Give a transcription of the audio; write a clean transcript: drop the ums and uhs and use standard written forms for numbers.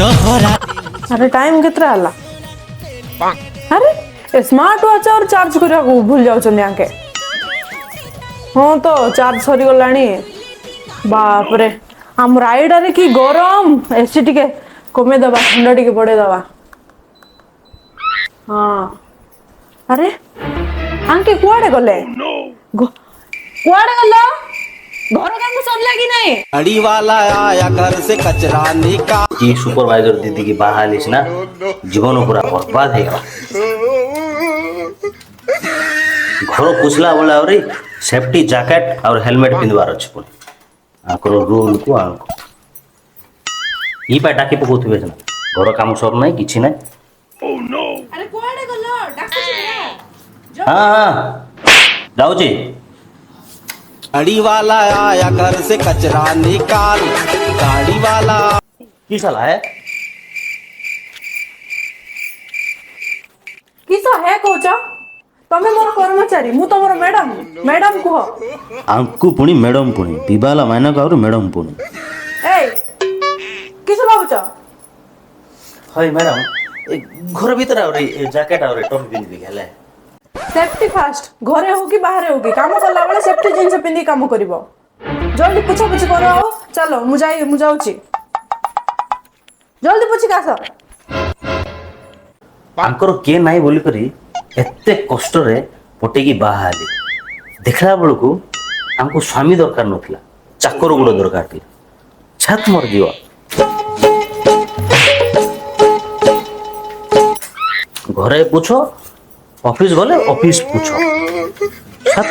अरे टाइम कितना हला? अरे स्मार्ट वॉच और चार्ज करिया को भूल जाउ छन आके। हां तो चार्ज सरी गलानी। बाप रे हम राइडर की गरम एसी टिके कमे दबा ठंडा टिके पड़े दबा। हां अरे आंके कुआडे गले? कुआडे गलो? घर काम सरला कि नहीं? गाड़ी वाला आया घर से कचरा निकाल। जी सुपरवाइजर दीदी की बाहालिस ना जीवन पूरा बर्बाद है। घर पुछला बोला और सेफ्टी जैकेट और हेलमेट पिंधवार अछि पुणी आकर रूल को आनको ई पा डाकी पकोथबे ना घर काम सब नहीं किछि नहीं। अरे कुआडे गलो? डाकू छी हां हां जाऊ जी। गाड़ी वाला आया घर से कचरा निकाल। गाड़ी वाला की साला है किसा है कोचा? तमे मोर कर्मचारी मु तमरो मैडम मैडम कह। आंकु पुणी मैडम पुणी पिबाला मानक और मैडम पुणी ए किसा भाबुच? हाय मैडम घर भीतर और जैकेट और टॉप पिंध भी गेले सेफ्टी फास्ट घरे हो कि बाहर हो कि काम करला बेले सेफ्टी जिंस पिंदी काम करिवो। जल्दी पूछा पूछ करो चलो मु जाउची। जल्दी पूछ कास। आंकर के नाही बोली करी एते कष्ट रे पटे की बाहाली देखला बेलको हमको स्वामी दरकार नथिला चाकर गुड़ दरकार थी छत मर जीवा। घरे पूछो ऑफिस गले ऑफिस पूछो छत